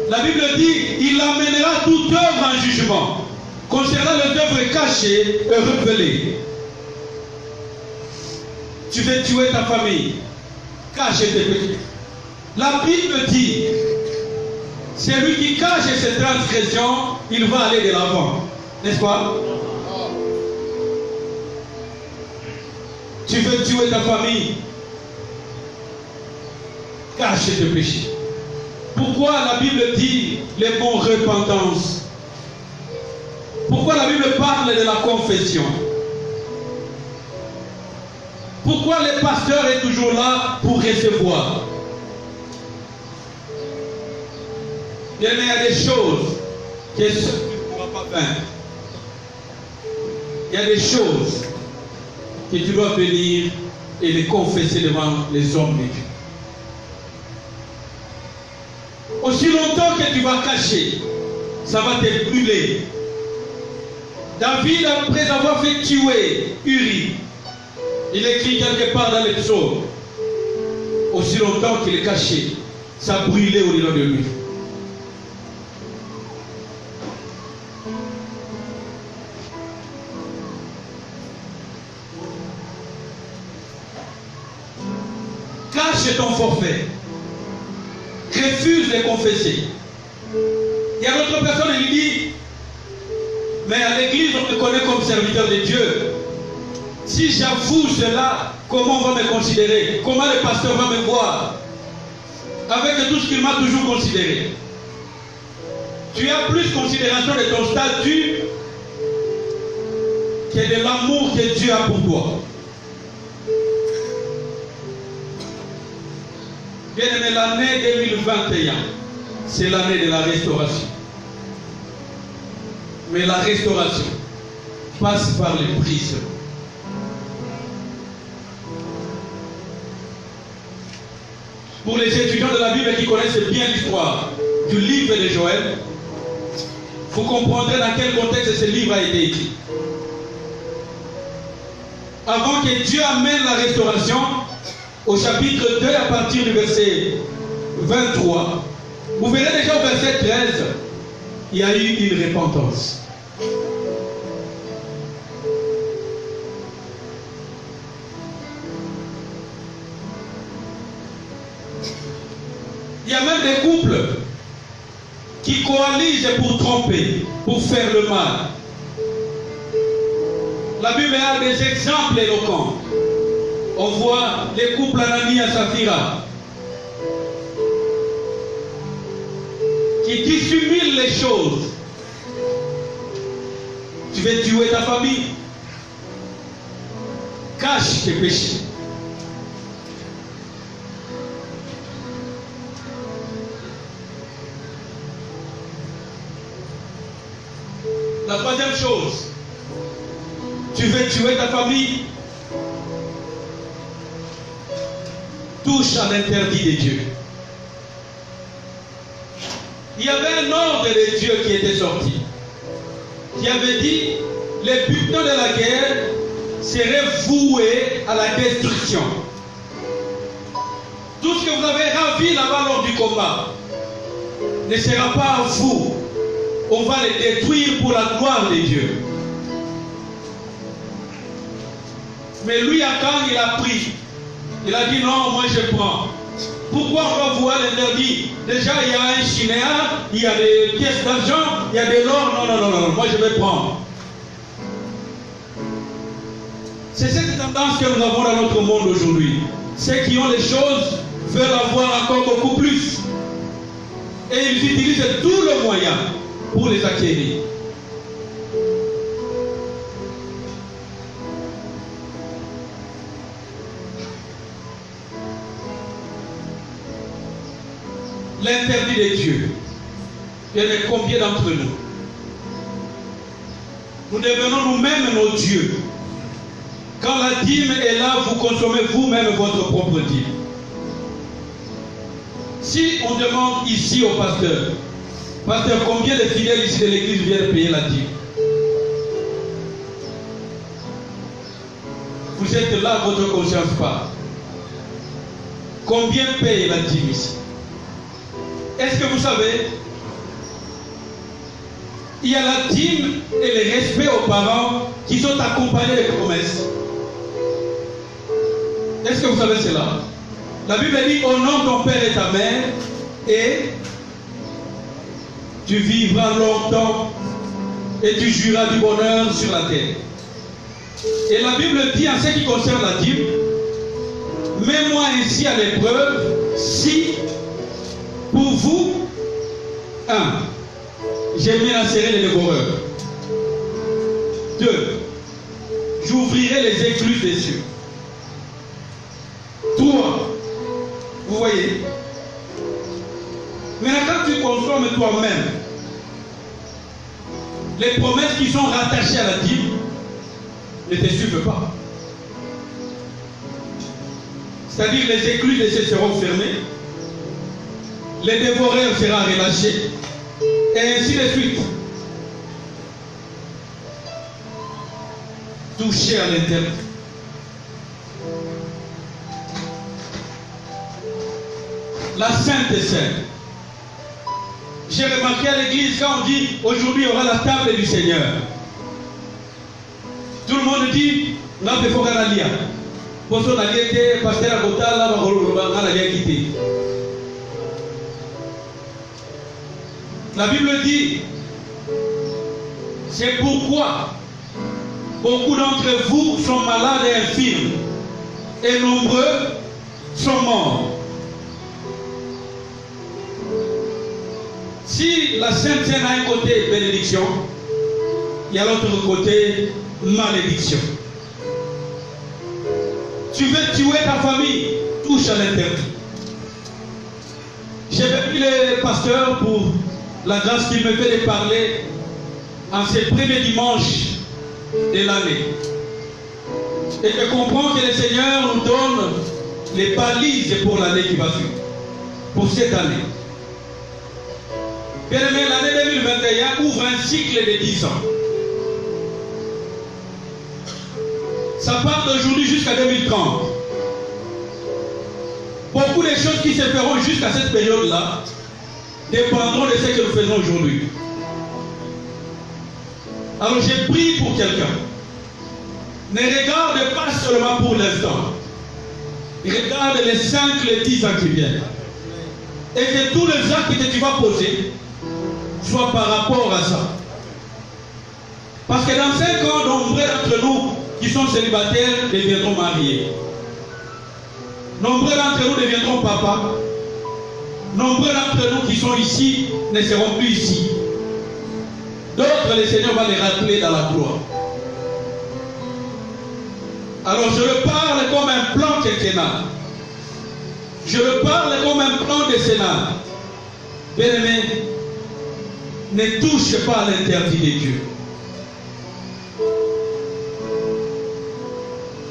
La Bible dit, il amènera toute œuvre en jugement. Concernant les œuvres cachées et révélées. Tu veux tuer ta famille, cache tes péchés. La Bible dit, celui qui cache ses transgressions, il va aller de l'avant. N'est-ce pas? Tu veux tuer ta famille, cache tes péchés. Pourquoi la Bible dit les mots repentance? Pourquoi la Bible parle de la confession? Pourquoi le pasteur est toujours là pour recevoir? Il y a des choses que seul tu ne pourras pas faire. Il y a des choses que tu dois venir et les confesser devant les hommes de Dieu. Aussi longtemps que tu vas cacher, ça va te brûler. David, après avoir fait tuer Uri, il écrit quelque part dans les psaumes, aussi longtemps qu'il est caché, ça brûlait au-dedans de lui. Cache ton forfait. Refuse de confesser. Il y a d'autres personnes qui disent, mais à l'église on me connaît comme serviteur de Dieu. Si j'avoue cela, comment on va me considérer? Comment le pasteur va me voir? Avec tout ce qu'il m'a toujours considéré. Tu as plus considération de ton statut que de l'amour que Dieu a pour toi. Bien aimé, l'année 2021, c'est l'année de la restauration. Mais la restauration passe par les prises. Pour les étudiants de la Bible qui connaissent bien l'histoire du livre de Joël, vous comprendrez dans quel contexte ce livre a été écrit. Avant que Dieu amène la restauration, au chapitre 2, à partir du verset 23, vous verrez déjà au verset 13, il y a eu une repentance. Il y a même des couples qui coalisent pour tromper, pour faire le mal. La Bible a des exemples éloquents. On voit les couples Anani et Saphira qui dissimulent les choses. Tu veux tuer ta famille, cache tes péchés. La troisième chose, tu veux tuer ta famille, touche à l'interdit de Dieu. Il y avait un ordre de Dieu qui était sorti, qui avait dit, les butins de la guerre seraient voués à la destruction. Tout ce que vous avez ravi là-bas lors du combat ne sera pas à vous. On va les détruire pour la gloire de Dieu. Mais lui, quand il a pris, il a dit non, moi je prends. Pourquoi on va voir l'interdit? Déjà, il y a un chinéa, il y a des pièces d'argent, il y a de l'or. Non, moi je vais prendre. C'est cette tendance que nous avons dans notre monde aujourd'hui. Ceux qui ont les choses veulent avoir encore beaucoup plus. Et ils utilisent tous les moyens pour les acquérir. L'interdit de Dieu. Il y en a combien d'entre nous? Nous devenons nous-mêmes nos dieux. Quand la dîme est là, vous consommez vous-même votre propre dîme. Si on demande ici au pasteur, pasteur, combien de fidèles ici de l'église viennent payer la dîme? Vous êtes là, votre conscience part. Combien paye la dîme ici? Est-ce que vous savez, il y a la dîme et le respect aux parents qui sont accompagnés des promesses. Est-ce que vous savez cela? La Bible dit, honore ton père et ta mère et tu vivras longtemps et tu jouiras du bonheur sur la terre. Et la Bible dit en ce qui concerne la dîme, mets-moi ainsi à l'épreuve si pour vous, 1, je menacerai les dévoreurs. 2, j'ouvrirai les écluses des cieux. 3, vous voyez. Maintenant, quand tu consommes toi-même les promesses qui sont rattachées à la dîme, ne te suivent pas. C'est-à-dire les écluses des cieux seront fermées, les dévoreurs seront relâchés Et ainsi de suite. Touché à l'intérieur. La Sainte Seine. J'ai remarqué à l'église quand on dit aujourd'hui il y aura la table du Seigneur. Tout le monde dit non, il faut qu'on aille. Pour son allié, pasteur Agotala, la Bible dit c'est pourquoi beaucoup d'entre vous sont malades et infirmes, et nombreux sont morts. Si la Sainte Seine a un côté bénédiction, il y a l'autre côté malédiction. Tu veux tuer ta famille, touche à l'interdit. J'ai béni le pasteur pour la grâce qu'il me fait de parler en ces premiers dimanches de l'année. Et je comprends que le Seigneur nous donne les balises pour l'année qui va suivre, pour cette année. Bien aimé, l'année 2021 ouvre un cycle de 10 ans. Ça part d'aujourd'hui jusqu'à 2030. Beaucoup de choses qui se feront jusqu'à cette période-là dépendront de ce que nous faisons aujourd'hui. Alors j'ai prié pour quelqu'un. Ne regarde pas seulement pour l'instant. Regarde les 5, les 10 ans qui viennent. Et que tous les actes que tu vas poser soient par rapport à ça. Parce que dans 5 ans, nombreux d'entre nous qui sont célibataires deviendront mariés. Nombreux d'entre nous deviendront papas. Nombreux d'entre nous qui sont ici ne seront plus ici. D'autres, le Seigneur va les rappeler dans la gloire. Alors je le parle comme un plan quinquennal. Je le parle comme un plan décennal. Bien-aimé, ne touche pas à l'interdit de Dieu.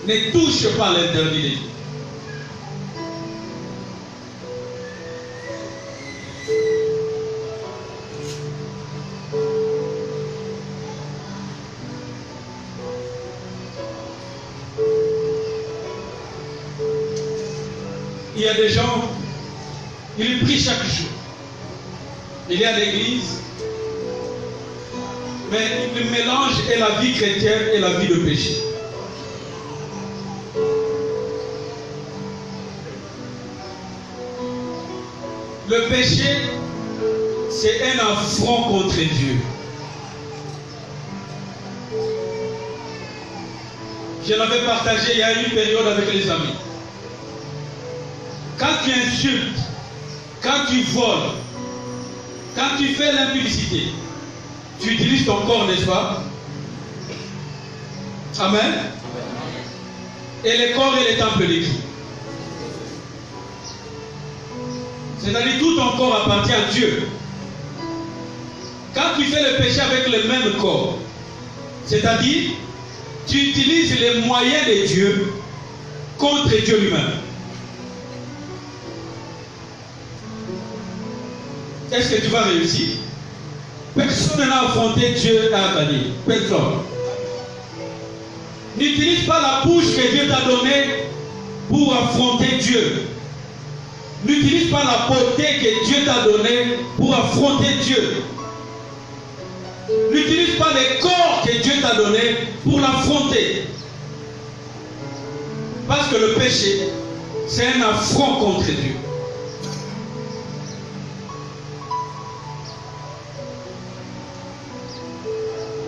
Ne touche pas à l'interdit de Dieu. Il y a des gens, ils prient chaque jour. Il est à l'église, mais ils mélangent et la vie chrétienne et la vie de péché. Le péché, c'est un affront contre Dieu. Je l'avais partagé il y a une période avec les amis. Quand tu insultes, quand tu voles, quand tu fais l'impudicité, tu utilises ton corps, n'est-ce pas? Amen. Et le corps est le temple de Dieu. C'est-à-dire tout ton corps appartient à Dieu. Quand tu fais le péché avec le même corps, c'est-à-dire tu utilises les moyens de Dieu contre Dieu lui-même. Est-ce que tu vas réussir? Personne n'a affronté Dieu à gagner. Personne. N'utilise pas la bouche que Dieu t'a donnée pour affronter Dieu. N'utilise pas la beauté que Dieu t'a donnée pour affronter Dieu. N'utilise pas les corps que Dieu t'a donnés pour l'affronter. Parce que le péché, c'est un affront contre Dieu.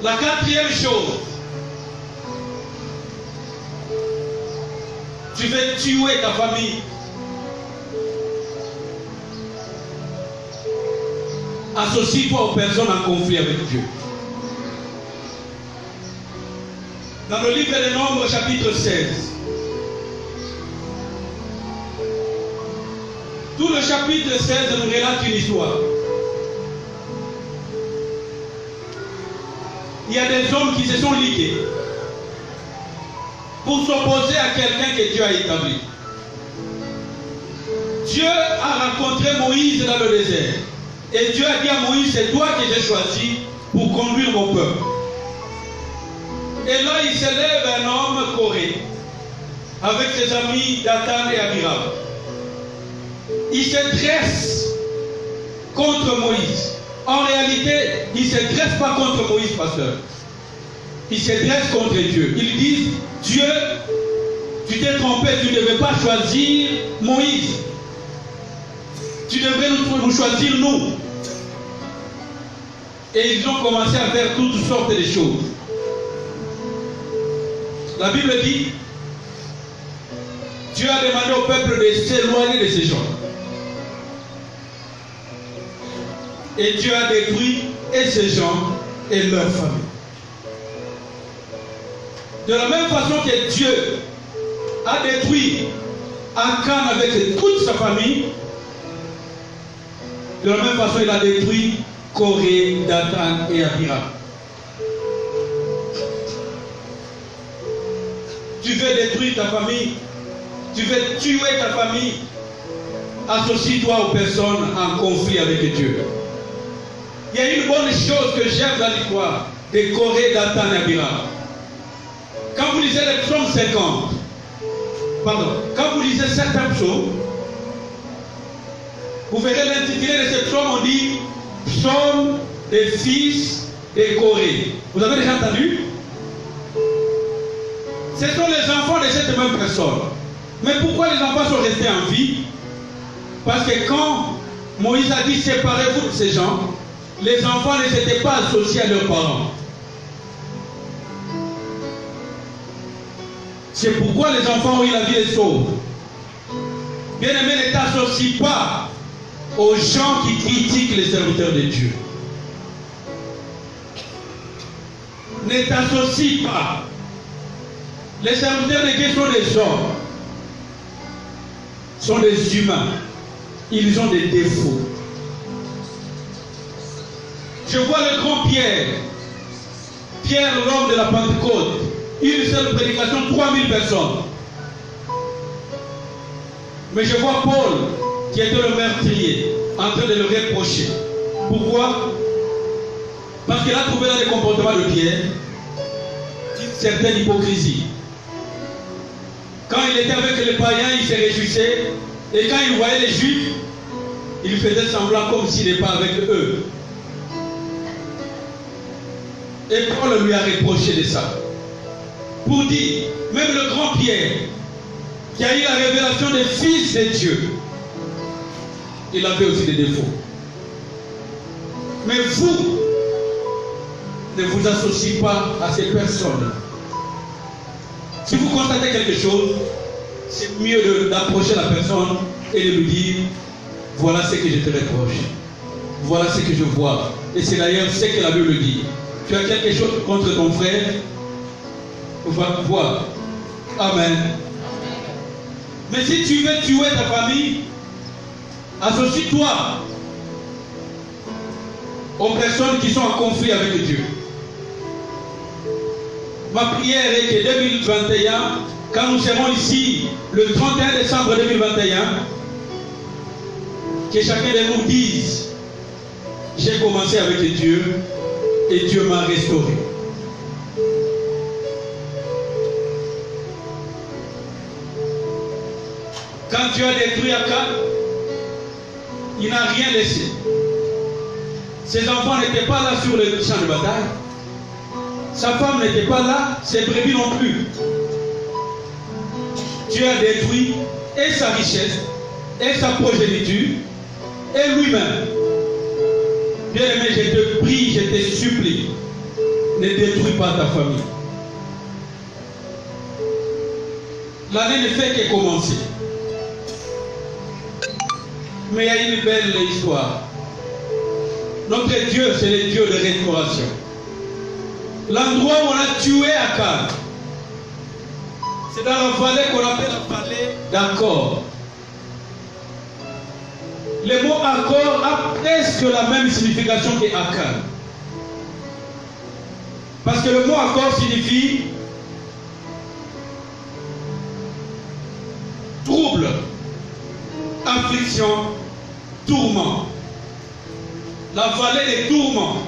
La quatrième chose, tu veux tuer ta famille. Associe-toi aux personnes en conflit avec Dieu. Dans le livre des Nombres, chapitre 16, tout le chapitre 16 nous relate une histoire. Il y a des hommes qui se sont ligués pour s'opposer à quelqu'un que Dieu a établi. Dieu a rencontré Moïse dans le désert. Et Dieu a dit à Moïse, c'est toi que j'ai choisi pour conduire mon peuple. Et là, il s'élève un homme Corée, avec ses amis Dathan et Abiram. Il se dresse contre Moïse. En réalité, il ne se dresse pas contre Moïse, pasteur. Il se dresse contre Dieu. Ils disent, Dieu, tu t'es trompé, tu ne devais pas choisir Moïse. Tu devrais nous choisir nous. Et ils ont commencé à faire toutes sortes de choses. La Bible dit, Dieu a demandé au peuple de s'éloigner de ces gens. Et Dieu a détruit et ces gens et leurs familles. De la même façon que Dieu a détruit Akan avec toute sa famille, de la même façon il a détruit Corée, Dathan et Abiram. Tu veux détruire ta famille, tu veux tuer ta famille, associe-toi aux personnes en conflit avec Dieu. Il y a une bonne chose que j'aime dans l'histoire de Corée, Dathan et Abiram. Quand vous lisez le psaume 50, quand vous lisez certains psaumes, vous verrez l'intitulé de ce psaume, on dit psaume des fils de Corée. Vous avez déjà entendu? Ce sont les enfants de cette même personne. Mais pourquoi les enfants sont restés en vie? Parce que quand Moïse a dit séparez-vous de ces gens, les enfants ne s'étaient pas associés à leurs parents. C'est pourquoi les enfants ont eu la vie des sauves. Bien-aimé, ne t'associe pas aux gens qui critiquent les serviteurs de Dieu. Ne t'associe pas. Les serviteurs de Dieu sont des hommes, sont des humains. Ils ont des défauts. Je vois le grand Pierre, Pierre l'homme de la Pentecôte, une seule prédication, 3000 personnes. Mais je vois Paul, qui était le meurtrier, en train de le reprocher. Pourquoi? Parce qu'il a trouvé dans les comportements de Pierre une certaine hypocrisie. Quand il était avec les païens, il se réjouissait. Et quand il voyait les juifs, il faisait semblant comme s'il n'était pas avec eux. Et Paul lui a reproché de ça. Pour dire, même le grand Pierre, qui a eu la révélation des fils de Dieu, il avait aussi des défauts. Mais vous, ne vous associez pas à ces personnes. Si vous constatez quelque chose, c'est mieux d'approcher la personne et de lui dire, voilà ce que je te reproche. Voilà ce que je vois. Et c'est d'ailleurs ce que la Bible dit. Tu as quelque chose contre ton frère, va voir. Amen. Mais si tu veux tuer ta famille, associe-toi aux personnes qui sont en conflit avec Dieu. Ma prière est que 2021, quand nous serons ici, le 31 décembre 2021, que chacun de nous dise, j'ai commencé avec Dieu et Dieu m'a restauré. Quand Dieu a détruit Akan, il n'a rien laissé. Ses enfants n'étaient pas là sur le champ de bataille. Sa femme n'était pas là, ses brebis non plus. Dieu a détruit et sa richesse, et sa progéniture, et lui-même. Bien-aimé, je te prie, je te supplie, ne détruis pas ta famille. L'année ne fait que commencer. Mais il y a une belle histoire. Notre Dieu, c'est le Dieu de restauration. L'endroit où on a tué Akan, c'est dans la vallée qu'on appelle la vallée d'Accord. Le mot Accord a presque la même signification que Akan. Parce que le mot Accord signifie trouble, affliction, tourment. la vallée des tourments.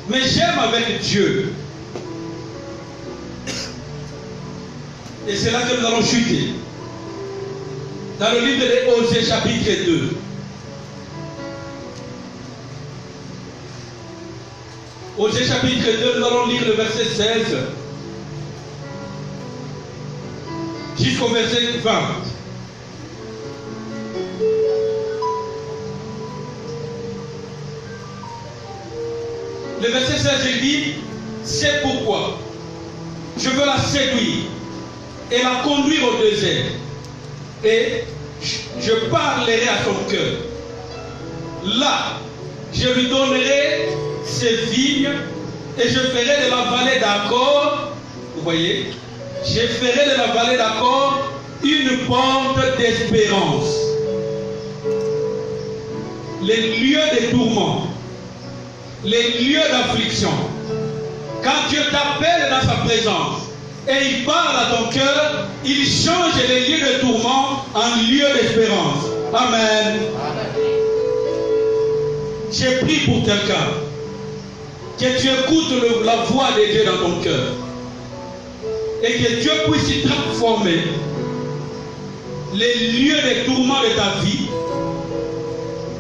Mais j'aime avec Dieu. Et c'est là que nous allons chuter. Dans le livre de Osée chapitre 2. Osée chapitre 2, nous allons lire le verset 16 jusqu'au verset 20. Le verset 16, il dit, c'est pourquoi je veux la séduire et la conduire au désert. Et je parlerai à son cœur. Là, je lui donnerai ses vignes et je ferai de la vallée d'Accord, vous voyez, je ferai de la vallée d'Accord une porte d'espérance. Les lieux de tourment, les lieux d'affliction, quand Dieu t'appelle dans sa présence et il parle à ton cœur, il change les lieux de tourment en lieux d'espérance. Amen. J'ai prié pour quelqu'un, que tu écoutes la voix de Dieu dans ton cœur et que Dieu puisse y transformer les lieux de tourment de ta vie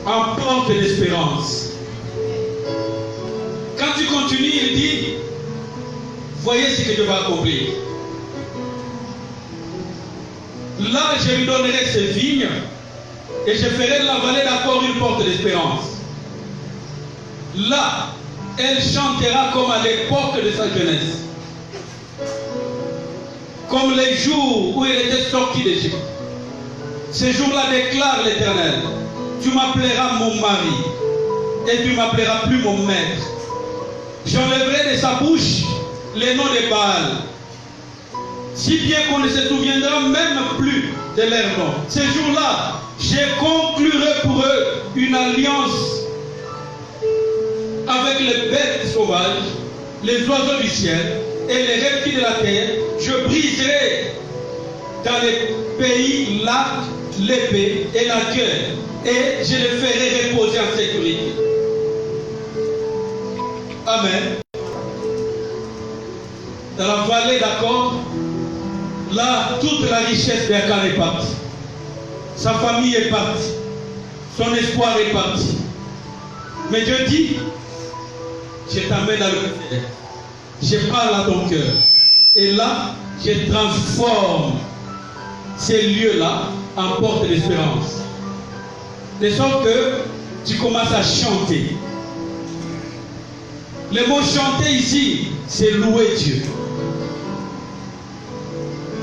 en porte d'espérance. Quand tu continues, il dit, voyez ce que Dieu va accomplir. Là, je lui donnerai ses vignes et je ferai de la vallée d'Accord une porte d'espérance. Là, elle chantera comme à l'époque de sa jeunesse, comme les jours où elle était sortie d'Égypte. Ces jours-là, déclare l'Éternel, tu m'appelleras mon mari et tu m'appelleras plus mon maître. J'enlèverai de sa bouche les noms des Baals, si bien qu'on ne se souviendra même plus de leurs noms. Ces jours-là, je conclurai pour eux une alliance avec les bêtes sauvages, les oiseaux du ciel et les reptiles de la terre. Je briserai dans les pays l'arc, l'épée et la gueule, et je les ferai reposer en sécurité. Amen. Dans la vallée d'Accord, là, toute la richesse d'Akan est partie. Sa famille est partie. Son espoir est parti. Mais Dieu dit, je t'amène dans le désert. Je parle à ton cœur. Et là, je transforme ces lieux-là en porte d'espérance. De sorte que tu commences à chanter. Le mot chanter ici, c'est louer Dieu.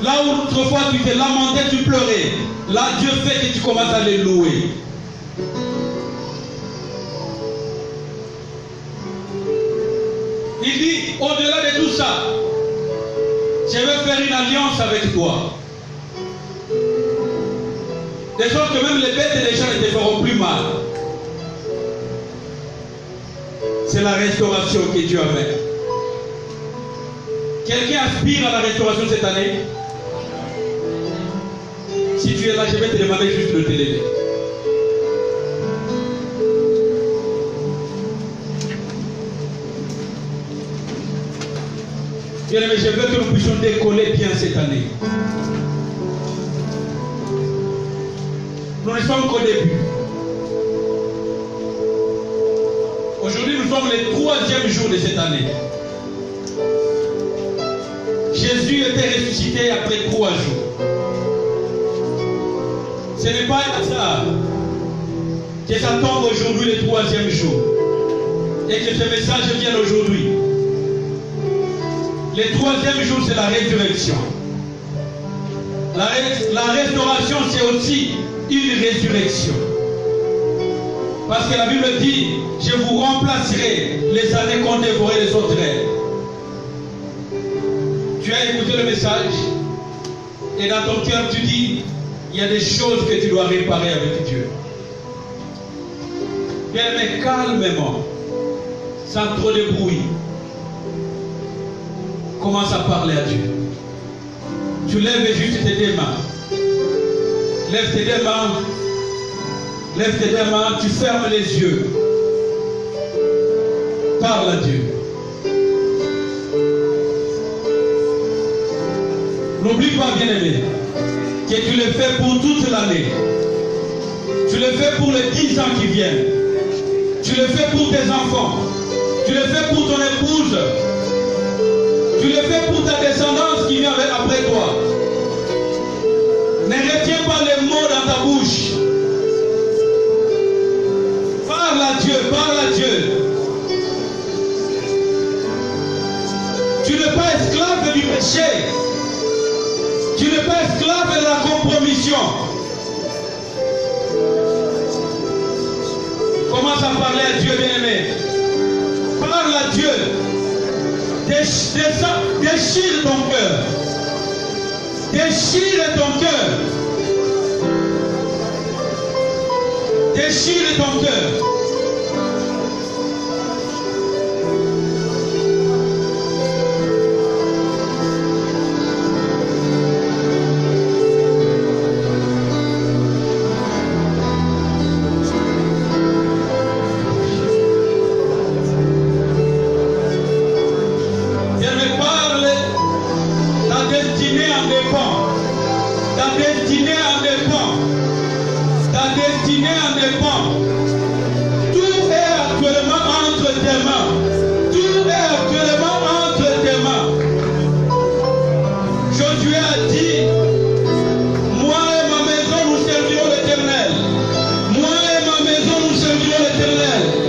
Là où autrefois tu te lamentais, tu pleurais, là Dieu fait que tu commences à les louer. Il dit, au-delà de tout ça, je vais faire une alliance avec toi. De sorte que même les bêtes et les gens ne te feront plus mal. C'est la restauration que Dieu amène. Quelqu'un aspire à la restauration cette année? Si tu es là, je vais te demander juste de te lever. Bien aimé, je veux que nous puissions décoller bien cette année. Nous ne sommes qu'au début. Aujourd'hui, nous sommes le 3e jour de cette année. Jésus était ressuscité après 3 jours. Ce n'est pas un hasard que ça tombe aujourd'hui le 3e jour et que ce message vienne aujourd'hui. Le 3e jour, c'est la résurrection. La restauration, c'est aussi une résurrection. Parce que la Bible dit, je vous remplacerai les années qu'ont dévoré les autres rêves. Tu as écouté le message et dans ton cœur tu dis, il y a des choses que tu dois réparer avec Dieu. Bien, mais calmement, sans trop de bruit, commence à parler à Dieu. Tu lèves juste tes deux mains. Lève tes deux mains Lève tes deux mains, tu fermes les yeux. Parle à Dieu. N'oublie pas, bien-aimé, que tu le fais pour toute l'année. Tu le fais pour les 10 ans qui viennent. Tu le fais pour tes enfants. Tu le fais pour ton épouse. Tu le fais pour ta descendance qui vient après toi. Ne retiens pas les mots dans ta bouche. Parle à Dieu, parle à Dieu. Tu n'es pas esclave du péché. Tu n'es pas esclave de la compromission. Commence à parler à Dieu, bien-aimé. Parle à Dieu. Déchire ton cœur. Déchire ton cœur. Déchire ton cœur. Moi et ma maison, nous servirons l'Éternel.